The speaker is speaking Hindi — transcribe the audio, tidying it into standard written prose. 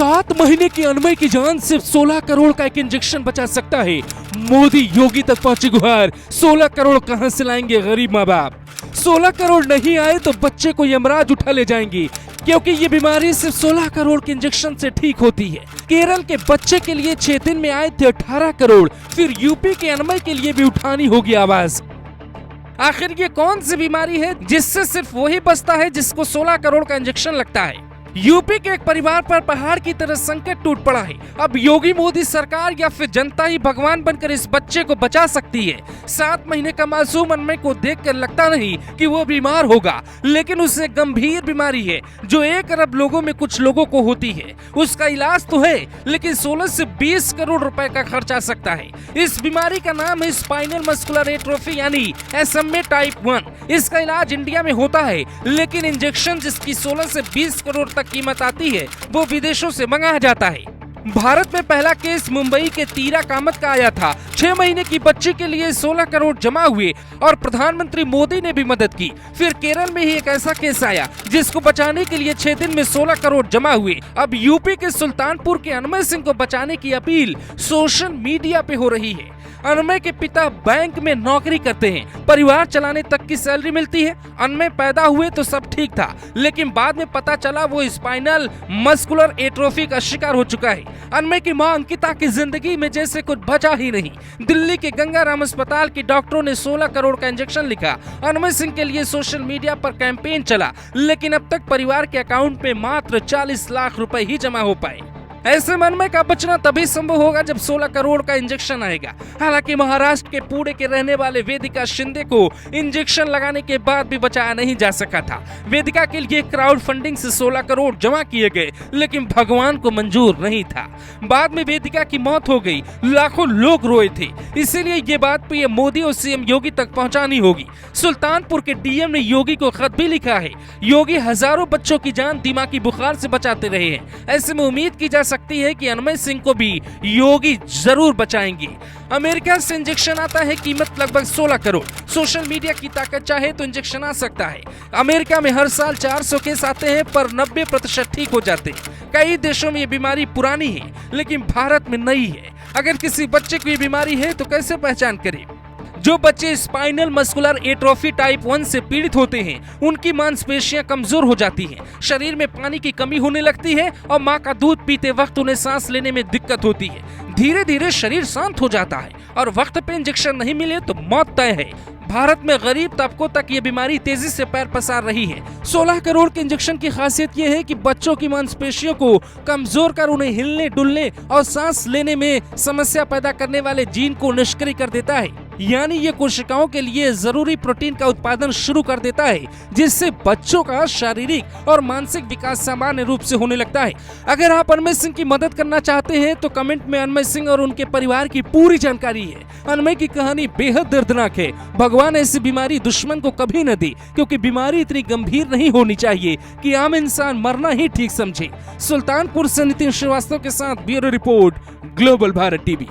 7 महीने की अनमय की जान सिर्फ 16 करोड़ का एक इंजेक्शन बचा सकता है। मोदी योगी तक पहुंची गुहार, 16 करोड़ कहां से लाएंगे गरीब माँ बाप। 16 करोड़ नहीं आए तो बच्चे को यमराज उठा ले जाएंगी, क्योंकि ये बीमारी सिर्फ 16 करोड़ के इंजेक्शन से ठीक होती है। केरल के बच्चे के लिए 6 दिन में आए थे 18 करोड़, फिर यूपी के अनमय के लिए भी उठानी होगी आवाज। आखिर ये कौन सी बीमारी है जिससे सिर्फ वही बचता है जिसको 16 करोड़ का इंजेक्शन लगता है। यूपी के एक परिवार पर पहाड़ की तरह संकट टूट पड़ा है। अब योगी मोदी सरकार या फिर जनता ही भगवान बनकर इस बच्चे को बचा सकती है। 7 महीने का मासूम अनमय को देखकर लगता नहीं कि वो बीमार होगा, लेकिन उसे गंभीर बीमारी है जो 1 अरब लोगों में कुछ लोगों को होती है। उसका इलाज तो है, लेकिन 16 से 20 करोड़ रुपए का खर्च आ सकता है। इस बीमारी का नाम है स्पाइनल मस्कुलर एट्रोफी यानी SMA टाइप 1। इसका इलाज इंडिया में होता है, लेकिन इंजेक्शन जिसकी 16 से 20 करोड़ कीमत आती है वो विदेशों से मंगाया जाता है। भारत में पहला केस मुंबई के तीरा कामत का आया था। 6 महीने की बच्ची के लिए 16 करोड़ जमा हुए और प्रधानमंत्री मोदी ने भी मदद की। फिर केरल में ही एक ऐसा केस आया जिसको बचाने के लिए 6 दिन में 16 करोड़ जमा हुए। अब यूपी के सुल्तानपुर के अनमय सिंह को बचाने की अपील सोशल मीडिया पे हो रही है। अनमय के पिता बैंक में नौकरी करते हैं, परिवार चलाने तक की सैलरी मिलती है। अनमय पैदा हुए तो सब ठीक था, लेकिन बाद में पता चला वो स्पाइनल मस्कुलर एट्रोफी का शिकार हो चुका है। अनमय की मां अंकिता की जिंदगी में जैसे कुछ बचा ही नहीं। दिल्ली के गंगाराम अस्पताल के डॉक्टरों ने 16 करोड़ का इंजेक्शन लिखा। अनमय सिंह के लिए सोशल मीडिया पर कैंपेन चला, लेकिन अब तक परिवार के अकाउंट में मात्र 40 लाख रुपए ही जमा हो पाए। ऐसे में अनमय का बचना तभी संभव होगा जब 16 करोड़ का इंजेक्शन आएगा। हालांकि महाराष्ट्र के पुणे के रहने वाले वेदिका शिंदे को इंजेक्शन लगाने के बाद भी बचाया नहीं जा सका था। वेदिका के लिए क्राउड फंडिंग से 16 करोड़ जमा किए गए, लेकिन भगवान को मंजूर नहीं था। बाद में वेदिका की मौत हो गई, लाखों लोग रोए थे। इसीलिए ये बात पीएम मोदी और सीएम योगी तक पहुँचानी होगी। सुल्तानपुर के डीएम ने योगी को खत भी लिखा है। योगी हजारों बच्चों की जान दिमागी बुखार से बचाते रहे हैं। ऐसे में उम्मीद की जा सकती है कि अनमय सिंह को भी योगी जरूर बचाएंगे। अमेरिका से इंजेक्शन आता है, कीमत लगभग 16 करोड़। सोशल मीडिया की ताकत चाहे तो इंजेक्शन आ सकता है। अमेरिका में हर साल 400 केस आते हैं, पर 90% ठीक हो जाते हैं। कई देशों में ये बीमारी पुरानी है, लेकिन भारत में नई है। अगर किसी बच्चे को ये बीमारी है तो कैसे पहचान करें? जो बच्चे स्पाइनल मस्कुलर एट्रोफी टाइप 1 से पीड़ित होते हैं, उनकी मांसपेशियां कमजोर हो जाती हैं, शरीर में पानी की कमी होने लगती है और मां का दूध पीते वक्त उन्हें सांस लेने में दिक्कत होती है। धीरे धीरे शरीर शांत हो जाता है और वक्त पे इंजेक्शन नहीं मिले तो मौत तय है। भारत में गरीब तबकों तक ये बीमारी तेजी से पैर पसार रही है। 16 करोड़ के इंजेक्शन की खासियत ये है कि बच्चों की मांसपेशियों को कमजोर कर उन्हें हिलने डुलने और सांस लेने में समस्या पैदा करने वाले जीन को निष्क्रिय कर देता है। यानी ये कोशिकाओं के लिए जरूरी प्रोटीन का उत्पादन शुरू कर देता है, जिससे बच्चों का शारीरिक और मानसिक विकास सामान्य रूप से होने लगता है। अगर आप अनमय सिंह की मदद करना चाहते हैं तो कमेंट में अनमय सिंह और उनके परिवार की पूरी जानकारी है। अनमय की कहानी बेहद दर्दनाक है। भगवान ऐसी बीमारी दुश्मन को कभी न दे, क्योंकि बीमारी इतनी गंभीर नहीं होनी चाहिए कि आम इंसान मरना ही ठीक समझे। सुल्तानपुर से नितिन श्रीवास्तव के साथ bureau report, global Bharat TV.